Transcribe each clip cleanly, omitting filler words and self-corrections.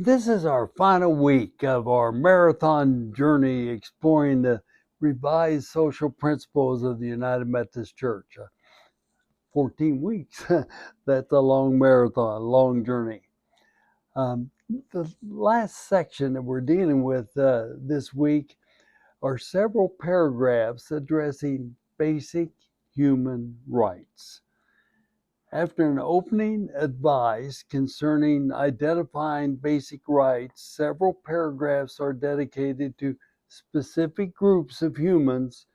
This is our final week of our marathon journey exploring the revised social principles of the United Methodist Church. 14 weeks. That's a long marathon, long journey. The last section that we're dealing with this week are several paragraphs addressing basic human rights. After an opening advice concerning identifying basic rights, several paragraphs are dedicated to specific groups of humans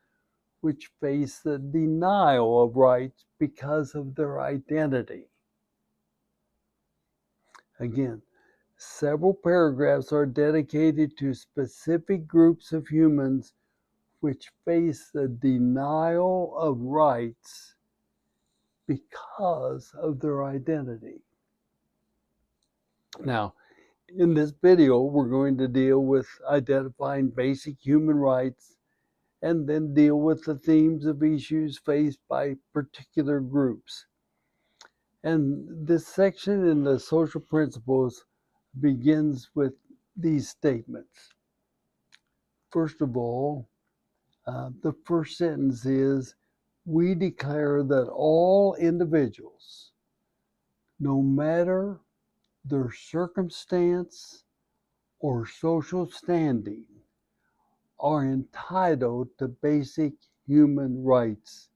which face the denial of rights because of their identity. Again, several paragraphs are dedicated to specific groups of humans which face the denial of rights because of their identity. Now, in this video, we're going to deal with identifying basic human rights and then deal with the themes of issues faced by particular groups. And this section in the social principles begins with these statements. First of all, the first sentence is, we declare that all individuals, no matter their circumstance or social standing, are entitled to basic human rights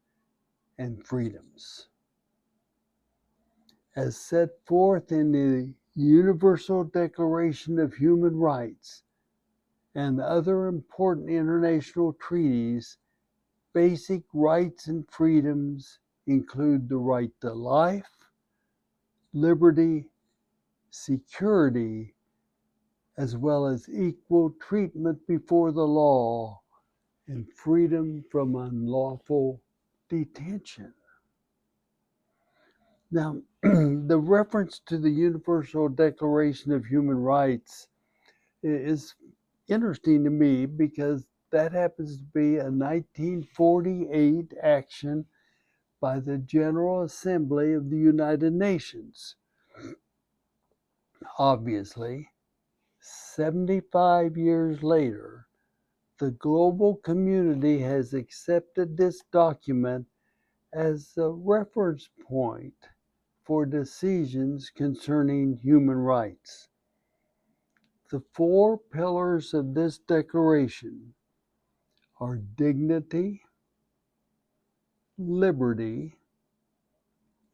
and freedoms. As set forth in the Universal Declaration of Human Rights and other important international treaties, basic rights and freedoms include the right to life, liberty, security, as well as equal treatment before the law and freedom from unlawful detention. Now, the reference to the Universal Declaration of Human Rights is interesting to me because that happens to be a 1948 action by the General Assembly of the United Nations. Obviously, 75 years later, the global community has accepted this document as a reference point for decisions concerning human rights. The four pillars of this declaration are dignity, liberty,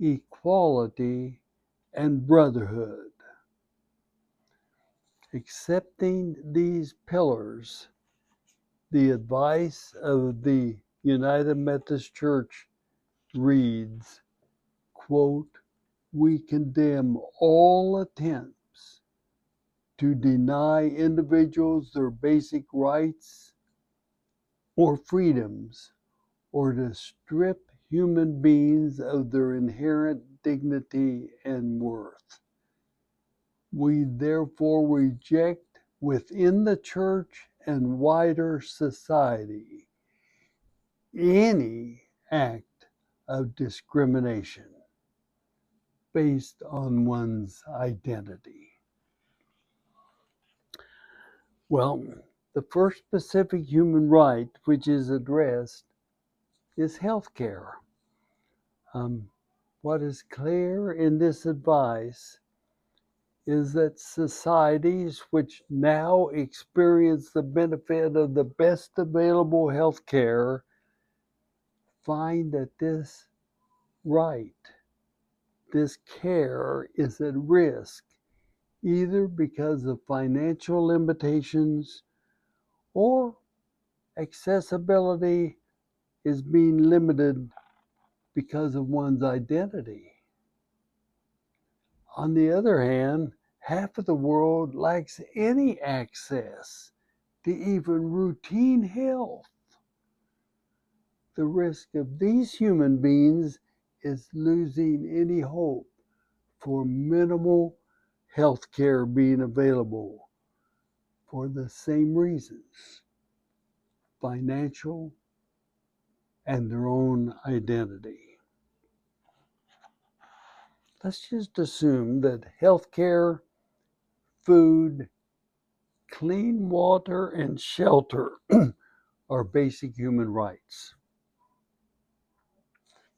equality, and brotherhood. Accepting these pillars, the advice of the United Methodist Church reads, quote, we condemn all attempts to deny individuals their basic rights or freedoms, or to strip human beings of their inherent dignity and worth. We therefore reject within the church and wider society any act of discrimination based on one's identity. Well, the first specific human right which is addressed is health care. What is clear in this advice is that societies which now experience the benefit of the best available health care find that this right, this care is at risk, either because of financial limitations or accessibility is being limited because of one's identity. On the other hand, half of the world lacks any access to even routine health. The risk of these human beings is losing any hope for minimal health care being available for the same reasons, financial and their own identity. Let's just assume that health care, food, clean water, and shelter are basic human rights.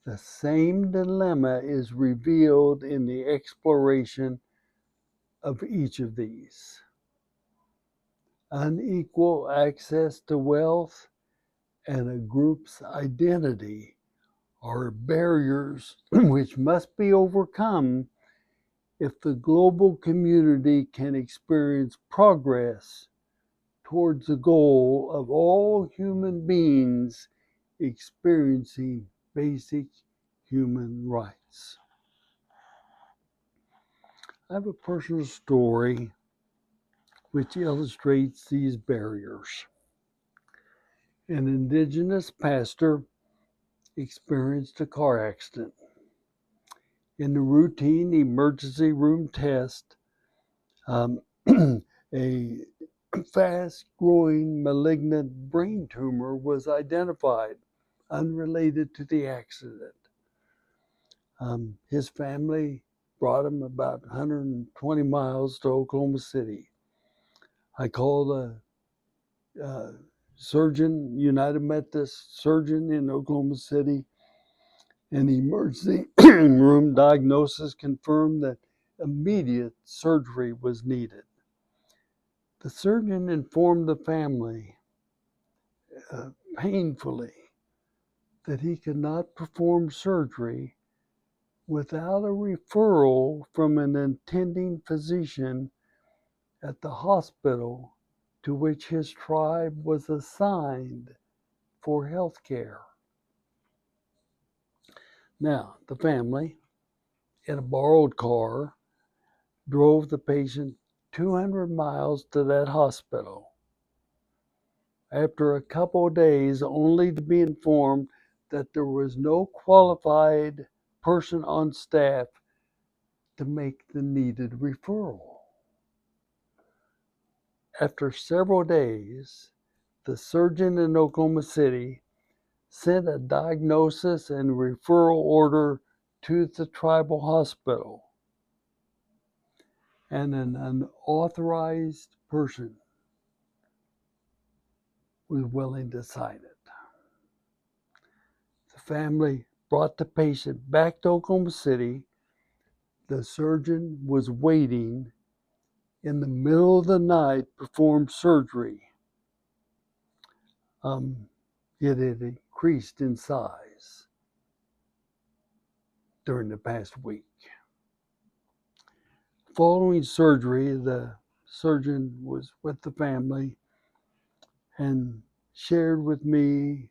The same dilemma is revealed in the exploration of each of these. Unequal access to wealth and a group's identity are barriers which must be overcome if the global community can experience progress towards the goal of all human beings experiencing basic human rights. I have a personal story which illustrates these barriers. An indigenous pastor experienced a car accident. In the routine emergency room test, um, a fast-growing malignant brain tumor was identified, unrelated to the accident. His family brought him about 120 miles to Oklahoma City. I called a surgeon, United Methodist surgeon in Oklahoma City, and the emergency room diagnosis confirmed that immediate surgery was needed. The surgeon informed the family painfully that he could not perform surgery without a referral from an attending physician at the hospital to which his tribe was assigned for health care. Now, the family, in a borrowed car, drove the patient 200 miles to that hospital. After a couple of days, only to be informed that there was no qualified person on staff to make the needed referral. After several days, the surgeon in Oklahoma City sent a diagnosis and referral order to the tribal hospital, and an unauthorized person was willing to sign it. The family brought the patient back to Oklahoma City. The surgeon was waiting in the middle of the night to perform surgery. It had increased in size during the past week. Following surgery, the surgeon was with the family and shared with me,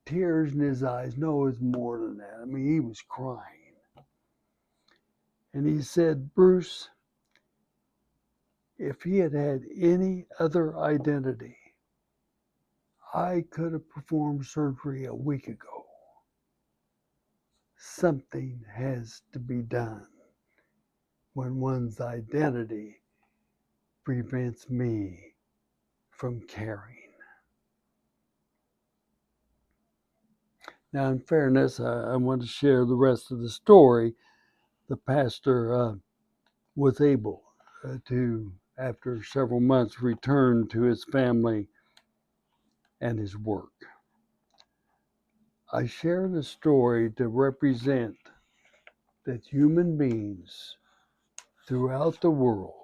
tears in his eyes. No, it was more than that. I mean, he was crying. And he said, Bruce, if he had had any other identity, I could have performed surgery a week ago. Something has to be done when one's identity prevents me from caring. Now, in fairness, I want to share the rest of the story. The pastor was able to, after several months, return to his family and his work. I share the story to represent that human beings throughout the world,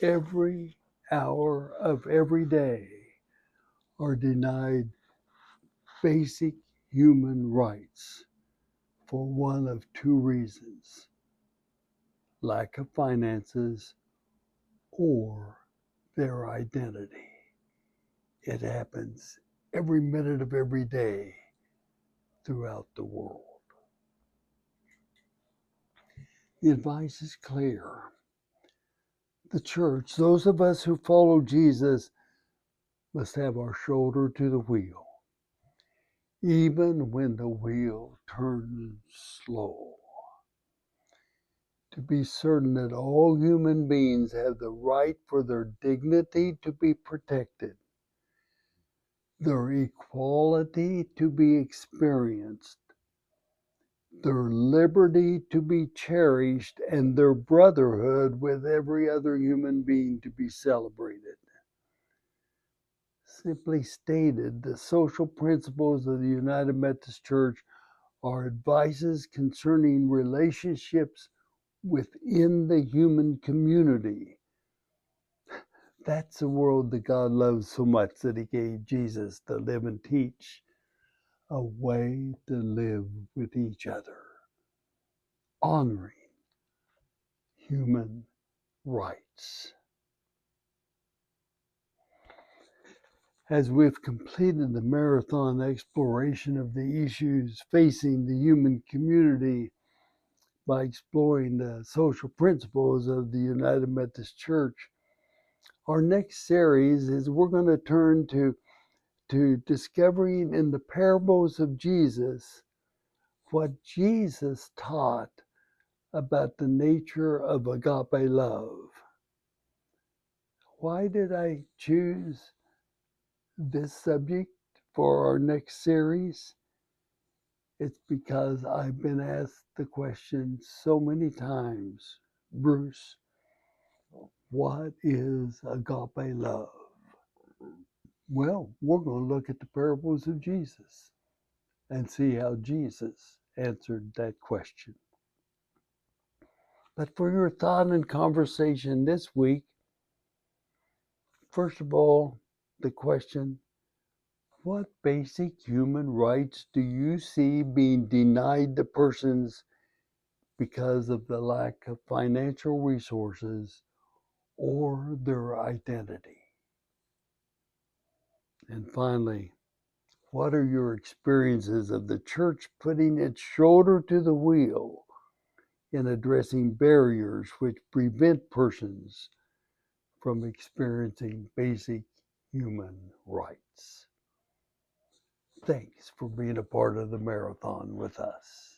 every hour of every day, are denied basic human rights for one of two reasons: lack of finances or their identity. It happens every minute of every day throughout the world. The advice is clear. The church, those of us who follow Jesus, must have our shoulder to the wheel, even when the wheel turns slow, to be certain that all human beings have the right for their dignity to be protected, their equality to be experienced, their liberty to be cherished, and their brotherhood with every other human being to be celebrated. Simply stated, the social principles of the United Methodist Church are advices concerning relationships within the human community. That's the world that God loves so much that He gave Jesus to live and teach a way to live with each other, honoring human rights. As we've completed the marathon exploration of the issues facing the human community by exploring the social principles of the United Methodist Church, our next series is we're going to turn to discovering in the parables of Jesus what Jesus taught about the nature of agape love. Why did I choose this subject for our next series? It's because I've been asked the question so many times, Bruce, what is agape love? Well, we're going to look at the parables of Jesus and see how Jesus answered that question. But for your thought and conversation this week, first of all, the question, what basic human rights do you see being denied to persons because of the lack of financial resources or their identity? And finally, what are your experiences of the church putting its shoulder to the wheel in addressing barriers which prevent persons from experiencing basic human rights? Thanks for being a part of the marathon with us.